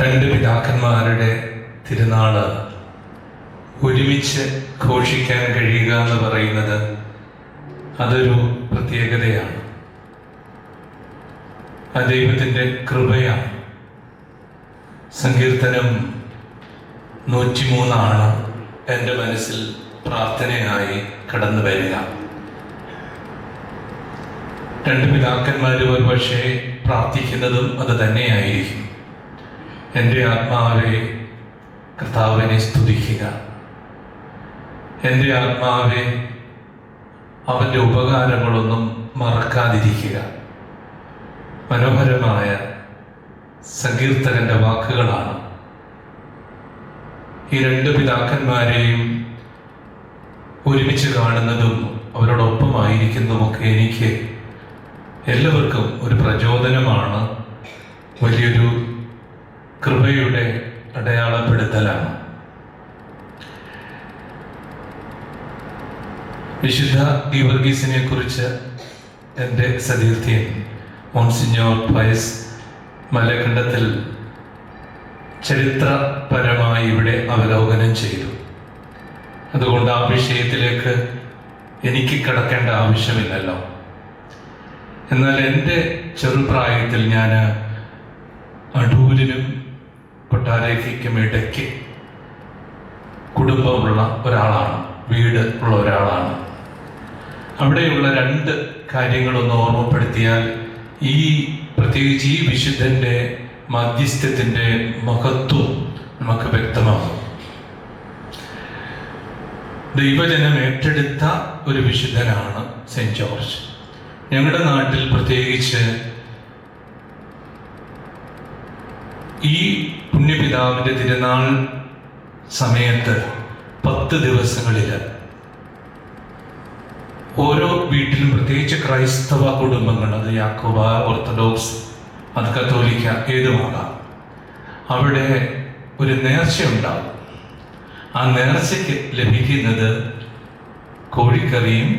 രണ്ട് പിതാക്കന്മാരുടെ തിരുനാള് ഒരുമിച്ച് ഘോഷിക്കാൻ കഴിയുക എന്ന് പറയുന്നത് അതൊരു പ്രത്യേകതയാണ്. ആ ദൈവത്തിൻ്റെ കൃപയാണ്. സങ്കീർത്തനം 103 എൻ്റെ മനസ്സിൽ പ്രാർത്ഥനയായി കടന്നു വരിക. രണ്ട് പിതാക്കന്മാർ ഒരു പക്ഷേ പ്രാർത്ഥിക്കുന്നതും അത് തന്നെയായിരിക്കും. എൻ്റെ ആത്മാവെ കർത്താവിനെ സ്തുതിക്കുക, എൻ്റെ ആത്മാവെ അവൻ്റെ ഉപകാരങ്ങളൊന്നും മറക്കാതിരിക്കുക. മനോഹരമായ സങ്കീർത്തകന്റെ വാക്കുകളാണ്. ഈ രണ്ട് പിതാക്കന്മാരെയും ഒരുമിച്ച് കാണുന്നതും അവരോടൊപ്പമായിരിക്കുന്നതുമൊക്കെ എനിക്ക് എല്ലാവർക്കും ഒരു പ്രചോദനമാണ്, വലിയൊരു കൃപയുടെ അടയാളപ്പെടുത്തലാണ്. വിശുദ്ധ ഗീവർഗീസിനെ കുറിച്ച് എൻ്റെ സതീർത്ഥ്യൻ മോൺസിഞ്ഞോർ പയസ് മലക്കണ്ടത്തിൽ ചരിത്രപരമായി ഇവിടെ അവലോകനം ചെയ്തു. അതുകൊണ്ട് ആ വിഷയത്തിലേക്ക് എനിക്ക് കടക്കേണ്ട ആവശ്യമില്ലല്ലോ. എന്നാൽ എൻ്റെ ചെറുപ്രായത്തിൽ ഞാൻ അടൂരിനും കൊട്ടാരയ്ക്കും ഇടയ്ക്ക് കുടുംബമുള്ള ഒരാളാണ്, വീട് ഉള്ള ഒരാളാണ്. അവിടെയുള്ള രണ്ട് കാര്യങ്ങളൊന്ന് ഓർമ്മപ്പെടുത്തിയാൽ പ്രത്യേകിച്ച് ഈ വിശുദ്ധൻ്റെ മധ്യസ്ഥത്തിൻ്റെ മഹത്വം നമുക്ക് വ്യക്തമാകും. ദൈവജനം ഏറ്റെടുത്ത ഒരു വിശുദ്ധനാണ് സെന്റ് ജോർജ്. ഞങ്ങളുടെ നാട്ടിൽ പ്രത്യേകിച്ച് ഈ പുണ്യപിതാവിൻ്റെ തിരുനാൾ സമയത്ത് 10 ദിവസങ്ങളിൽ ഓരോ വീട്ടിലും, പ്രത്യേകിച്ച് ക്രൈസ്തവ കുടുംബങ്ങൾ, അത് യാക്കോബ, ഓർത്തഡോക്സ്, അത് കത്തോലിക്ക, ഏതുമാകാം, അവിടെ ഒരു നേർച്ചയുണ്ടാവും. ആ നേർച്ചയ്ക്ക് ലഭിക്കുന്നത് കോഴിക്കറിയും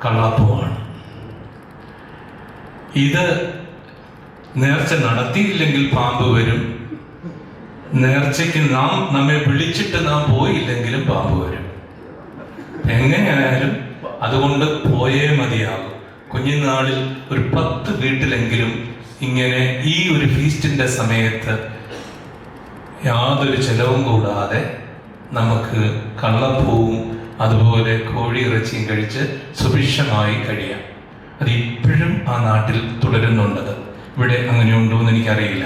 കള്ളപ്പവുമാണ്. ഇത് നേർച്ച നടത്തിയില്ലെങ്കിൽ പാമ്പ് വരും, നേർച്ചയ്ക്ക് നമ്മെ വിളിച്ചിട്ട് നാം പോയില്ലെങ്കിലും പാമ്പ് വരും. എങ്ങനെയായാലും അതുകൊണ്ട് പോയേ മതിയാകും. കുഞ്ഞുനാളിൽ ഒരു 10 വീട്ടിലെങ്കിലും ഇങ്ങനെ ഈ ഒരു ഫീസ്റ്റിന്റെ സമയത്ത് യാതൊരു ചെലവും കൂടാതെ നമുക്ക് കള്ളപ്പൂവും അതുപോലെ കോഴി ഇറച്ചിയും കഴിച്ച് സുഭിക്ഷമായി കഴിയാം. അത് ഇപ്പോഴും ആ നാട്ടിൽ തുടരുന്നുണ്ടത്. ഇവിടെ അങ്ങനെ ഉണ്ടോ എന്ന് എനിക്കറിയില്ല.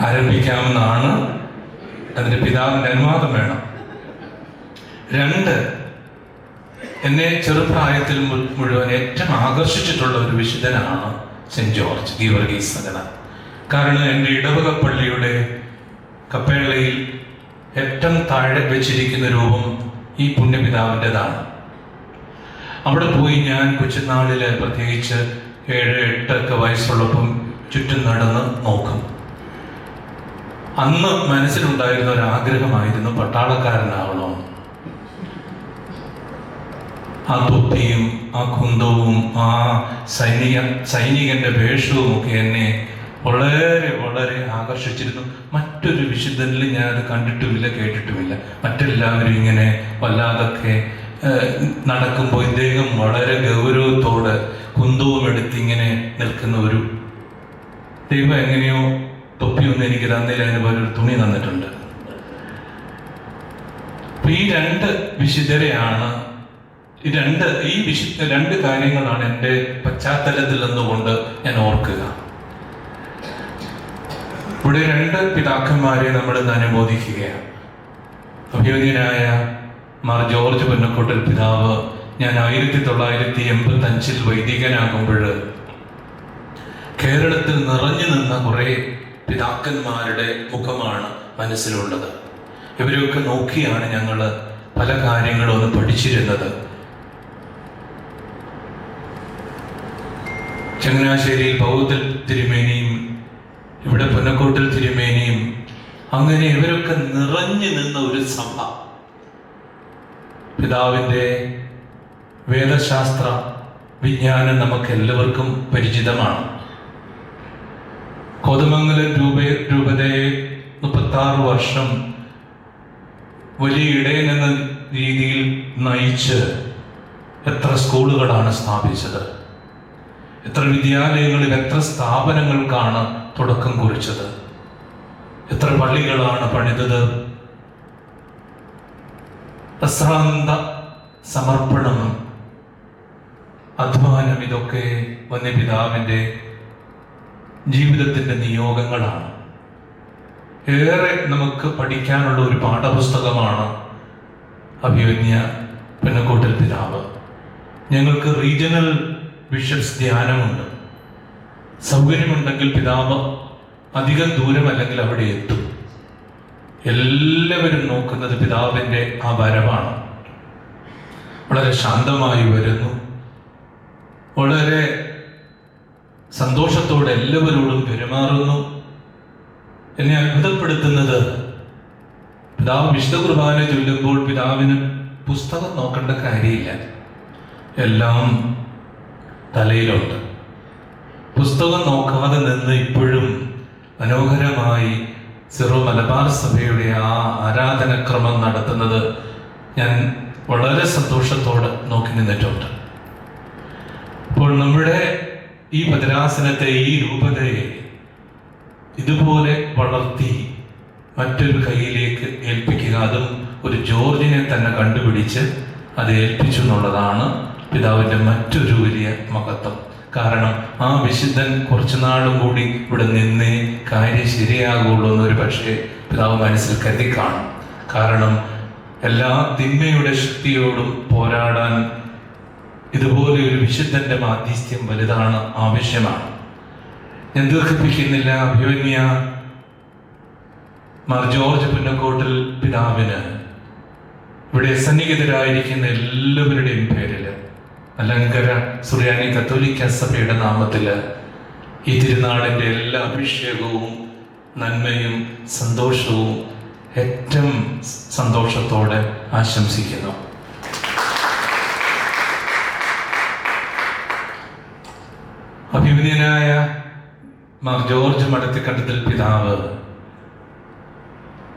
ആരംഭിക്കാമെന്നാണ്. അതിൻ്റെ പിതാവിൻ്റെ അനുവാദം വേണം. 2, എന്നെ ചെറുപ്രായത്തിൽ മുഴുവൻ ഏറ്റവും ആകർഷിച്ചിട്ടുള്ള ഒരു വിശുദ്ധനാണ് സെന്റ് ജോർജ് ഗീവർഗീസ് സകല. കാരണം എൻ്റെ ഇടവക പള്ളിയുടെ കപ്പേളയിൽ ഏറ്റവും താഴെ വെച്ചിരിക്കുന്ന രൂപം ഈ പുണ്യപിതാവിൻ്റെതാണ്. അവിടെ പോയി ഞാൻ കൊച്ചുനാളിൽ പ്രത്യേകിച്ച് 7-8 വയസ്സുള്ളപ്പം ചുറ്റും നടന്ന് നോക്കും. അന്ന് മനസ്സിലുണ്ടായിരുന്ന ഒരാഗ്രഹമായിരുന്നു പട്ടാളക്കാരനാവണം. ആ തൊപ്പിയും ആ കുന്തവും ആ സൈനികന്റെ വേഷവും ഒക്കെ എന്നെ വളരെ വളരെ ആകർഷിച്ചിരുന്നു. മറ്റൊരു വിശുദ്ധനിൽ ഞാനത് കണ്ടിട്ടുമില്ല, കേട്ടിട്ടുമില്ല. മറ്റെല്ലാവരും ഇങ്ങനെ വല്ലാതൊക്കെ നടക്കുമ്പോൾ ഇദ്ദേഹം വളരെ ഗൗരവത്തോടെ കുന്തവും എടുത്ത് ഇങ്ങനെ നിൽക്കുന്ന ഒരു ദൈവം എങ്ങനെയോ തൊപ്പിയൊന്നും എനിക്ക് തന്നില്ല, അതിന് പോലെ ഒരു തുണി തന്നിട്ടുണ്ട്. ഈ 2 വിശുദ്ധരെയാണ്, ഈ രണ്ട് കാര്യങ്ങളാണ് എൻ്റെ പശ്ചാത്തലത്തിൽ നിന്നുകൊണ്ട് ഞാൻ ഓർക്കുക. ഇവിടെ 2 പിതാക്കന്മാരെ നമ്മൾ ഇന്ന് അനുമോദിക്കുകയാണ്. അഭിയോഗ്യനായ മാർ ജോർജ് പുന്നക്കോട്ടൽ പിതാവ്, ഞാൻ 1985 വൈദികനാകുമ്പോൾ കേരളത്തിൽ നിറഞ്ഞു നിന്ന കുറേ പിതാക്കന്മാരുടെ മുഖമാണ് മനസ്സിലുള്ളത്. ഇവരെയൊക്കെ നോക്കിയാണ് ഞങ്ങൾ പല കാര്യങ്ങളും ഒന്ന് പഠിച്ചിരുന്നത്. ചങ്ങനാശ്ശേരിയിൽ ബൗദ്ധ തിരുമേനിയും ഇവിടെ പുന്നക്കോട്ടിൽ തിരുമേനിയും, അങ്ങനെ ഇവരൊക്കെ നിറഞ്ഞു നിന്ന ഒരു സഭ. പിതാവിൻ്റെ വേദശാസ്ത്ര വിജ്ഞാനം നമുക്ക് എല്ലാവർക്കും പരിചിതമാണ്. കോതമംഗലം രൂപതയെ 36 വർഷം വലിയ ഇടയൻ എന്ന രീതിയിൽ നയിച്ച് എത്ര സ്കൂളുകളാണ് സ്ഥാപിച്ചത്, എത്ര വിദ്യാലയങ്ങളിൽ എത്ര സ്ഥാപനങ്ങൾക്കാണ് തുടക്കം കുറിച്ചത്, എത്ര പള്ളികളാണ് പണിതത്. അശ്രാന്ത സമർപ്പണം, അധ്വാനം, ഇതൊക്കെ വന്യപിതാവിൻ്റെ ജീവിതത്തിൻ്റെ നിയോഗങ്ങളാണ്. ഏറെ നമുക്ക് പഠിക്കാനുള്ള ഒരു പാഠപുസ്തകമാണ് അഭിമന്യ പുന്നക്കോട്ടിൽ പിതാവ്. ഞങ്ങൾക്ക് റീജിയണൽ ബിഷപ്സ് ധ്യാനമുണ്ട്. സൗകര്യമുണ്ടെങ്കിൽ പിതാവ് അധികം ദൂരമല്ലെങ്കിൽ അവിടെ എത്തും. എല്ലാവരും നോക്കുന്നത് പിതാവിൻ്റെ ആ വരവാണ്. വളരെ ശാന്തമായി വരുന്നു, വളരെ സന്തോഷത്തോടെ എല്ലാവരോടും പെരുമാറുന്നു. എന്നെ അത്ഭുതപ്പെടുത്തുന്നത്, പിതാവ് വിശുദ്ധ കുർബാന ചൊല്ലുമ്പോൾ പിതാവിന് പുസ്തകം നോക്കേണ്ട കാര്യമില്ല, എല്ലാം തലയിലുണ്ട്. പുസ്തകം നോക്കാതെ നിന്ന് ഇപ്പോഴും മനോഹരമായി സിറോ മലബാർ സഭയുടെ ആ ആരാധനക്രമം നടത്തുന്നത് ഞാൻ വളരെ സന്തോഷത്തോടെ നോക്കി നിന്നിട്ടുണ്ട്. അപ്പോൾ നമ്മുടെ ഈ ഭദ്രാസനത്തെ, ഈ രൂപതയെ ഇതുപോലെ വളർത്തി മറ്റൊരു കയ്യിലേക്ക് ഏൽപ്പിക്കുക, അതും ഒരു ജോർജിനെ തന്നെ കണ്ടുപിടിച്ച് അത് ഏൽപ്പിച്ചു എന്നുള്ളതാണ് പിതാവിൻ്റെ മറ്റൊരു വലിയ മഹത്വം. കാരണം ആ വിശുദ്ധൻ കുറച്ചു നാളും കൂടി ഇവിടെ നിന്നേ കാര്യം ശരിയാകുള്ളൂ എന്നൊരു പക്ഷേ പിതാവ് മനസ്സിൽ കരുതി കാണും. കാരണം എല്ലാ തിന്മയുടെ ശക്തിയോടും പോരാടാൻ ഇതുപോലെ ഒരു വിശുദ്ധന്റെ മാധ്യസ്ഥ്യം വലുതാണ്, ആവശ്യമാണ്. ഞാൻ ദീർഘിപ്പിക്കുന്നില്ല. അഭിമന്യ മാർ ജോർജ് പുന്നക്കോട്ടിൽ പിതാവിന് ഇവിടെ സന്നിഹിതരായിരിക്കുന്ന എല്ലാവരുടെയും പേരിൽ അലങ്കര സുറിയാനി കത്തോലിക്ക സഭയുടെ നാമത്തിൽ ഈ തിരുനാളിൻ്റെ എല്ലാ അഭിഷേകവും നന്മയും സന്തോഷവും ഏറ്റവും സന്തോഷത്തോടെ ആശംസിക്കുന്നു. അഭിമന്യനായ മാർ ജോർജ് മടത്തിക്കണ്ടത്തിൽ പിതാവ്,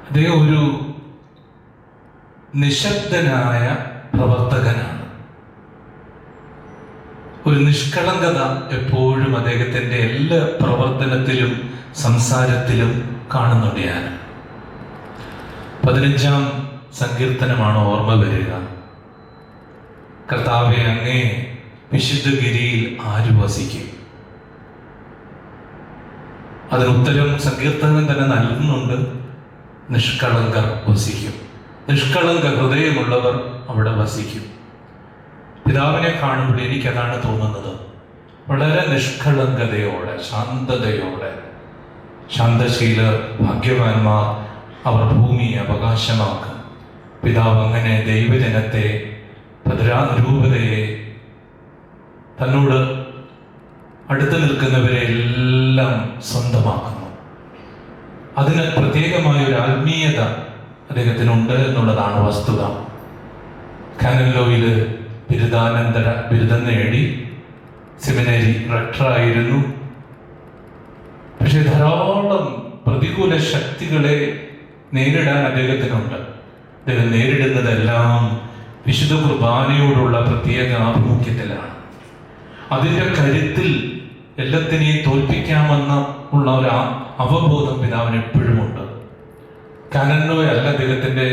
അദ്ദേഹം ഒരു നിശബ്ദനായ പ്രവർത്തകനാണ്. ഒരു നിഷ്കളങ്കത എപ്പോഴും അദ്ദേഹത്തിൻ്റെ എല്ലാ പ്രവർത്തനത്തിലും സംസാരത്തിലും കാണുന്നുണ്ട്. ഞാൻ 15-ാം സങ്കീർത്തനമാണ് ഓർമ്മ വരിക. കർത്താവേ, അങ്ങേ വിശുദ്ധഗിരിയിൽ ആര് വസിക്കും? അതിനുത്തരം സങ്കീർത്തനം തന്നെ നൽകുന്നുണ്ട്. നിഷ്കളങ്കർ വസിക്കും, നിഷ്കളങ്ക ഹൃദയമുള്ളവർ അവിടെ വസിക്കും. പിതാവിനെ കാണുമ്പോൾ എനിക്കതാണ് തോന്നുന്നത്. വളരെ നിഷ്കളങ്കതയോടെ, ശാന്തതയോടെ, ശാന്തശീലർ ഭാഗ്യവാന്മാർ, അവർ ഭൂമിയെ അവകാശമാക്കും. പിതാവ് അങ്ങനെ ദൈവജനത്തെ, ഭദ്രാരൂപതയെ, തന്നോട് അടുത്ത് നിൽക്കുന്നവരെ എല്ലാം സ്വന്തമാക്കുന്നു. അതിന് പ്രത്യേകമായ ഒരു ആത്മീയത അദ്ദേഹത്തിനുണ്ട് എന്നുള്ളതാണ് വസ്തുത. കാനലോയിൽ ബിരുദാനന്തര ബിരുദം നേടി, സെമിനറി റക്ടറായിരുന്നു. പക്ഷെ ധാരാളം പ്രതികൂല ശക്തികളെ നേരിടാൻ അദ്ദേഹത്തിനുണ്ട്. അദ്ദേഹം നേരിടുന്നതെല്ലാം വിശുദ്ധ കുർബാനയോടുള്ള പ്രത്യേക ആഭിമുഖ്യത്തിലാണ്. അതിൻ്റെ കരുത്തിൽ എല്ലാത്തിനെയും തോൽപ്പിക്കാമെന്ന ഉള്ള ഒരു അവബോധം പിതാവിന് എപ്പോഴുമുണ്ട്. കാനനോയല്ല അദ്ദേഹത്തിൻ്റെ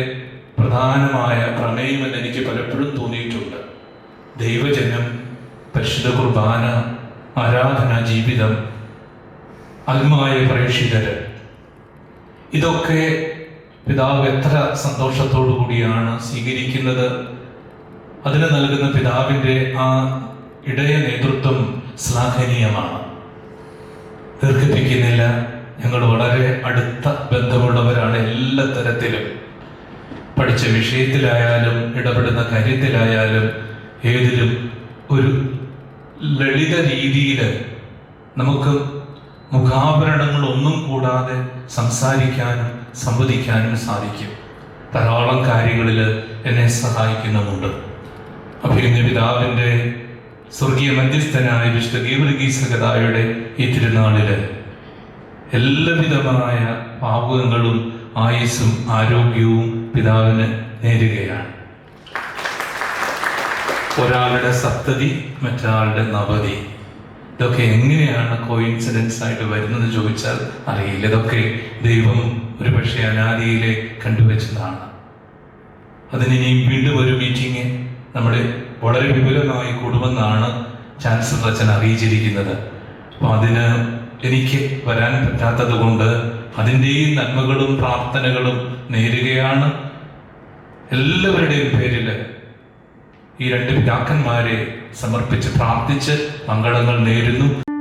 പ്രധാനമായ പ്രമേയമെന്ന് എനിക്ക് പലപ്പോഴും തോന്നിയിട്ടുണ്ട്. ദൈവജനം, പരിശുദ്ധ കുർബാന, ആരാധനാ ജീവിതം, ആത്മായ പ്രേക്ഷിതര്, ഇതൊക്കെ പിതാവ് എത്ര സന്തോഷത്തോടു കൂടിയാണ് സ്വീകരിക്കുന്നത്. അതിന് നൽകുന്ന പിതാവിൻ്റെ ആ ഇടയ നേതൃത്വം ശ്ലാഘനീയമാണ്. ദീർഘിപ്പിക്കുന്നില്ല. ഞങ്ങൾ വളരെ അടുത്ത ബന്ധമുള്ളവരാണ്. എല്ലാ തരത്തിലും, പഠിച്ച വിഷയത്തിലായാലും ഇടപെടുന്ന കാര്യത്തിലായാലും ഏതിലും ഒരു ലളിത രീതിയിൽ നമുക്ക് മുഖാഭരണങ്ങളൊന്നും കൂടാതെ സംസാരിക്കാനും സംവദിക്കാനും സാധിക്കും. ധാരാളം കാര്യങ്ങളിൽ എന്നെ സഹായിക്കുന്നുമുണ്ട്. അഭിമന്യ പിതാവിൻ്റെ സ്വർഗീയ മധ്യസ്ഥനായ വിശുദ്ധ ഗീവർഗീസ് ഗദായുടെ ഈ തിരുനാളിൽ എല്ലാവിധമായ ഭാവുകങ്ങളും ആയുസ്സും ആരോഗ്യവും പിതാവിന് നേരുകയാണ്. ഒരാളുടെ സപ്തതി, മറ്റൊരാളുടെ നവതി. ഇതൊക്കെ എങ്ങനെയാണ് കോയിൻസിഡൻസ് ആയിട്ട് വരുന്നത് ചോദിച്ചാൽ അറിയില്ല. ഇതൊക്കെ ദൈവം ഒരുപക്ഷെ അനാദിയിലെ കണ്ടുവച്ചതാണ്. അതിനിയും വീണ്ടും ഒരു മീറ്റിംഗ് നമ്മുടെ വളരെ വിപുലമായി കൂടുമെന്നാണ് ചാൻസലർ അച്ഛൻ അറിയിച്ചിരിക്കുന്നത്. അപ്പം അതിന് എനിക്ക് വരാൻ പറ്റാത്തത് കൊണ്ട് അതിൻ്റെയും നന്മകളും പ്രാർത്ഥനകളും നേരുകയാണ്. എല്ലാവരുടെയും പേരിൽ ഈ രണ്ട് പിതാക്കന്മാരെ സമർപ്പിച്ച് പ്രാർത്ഥിച്ച് മംഗളങ്ങൾ നേരുന്നു.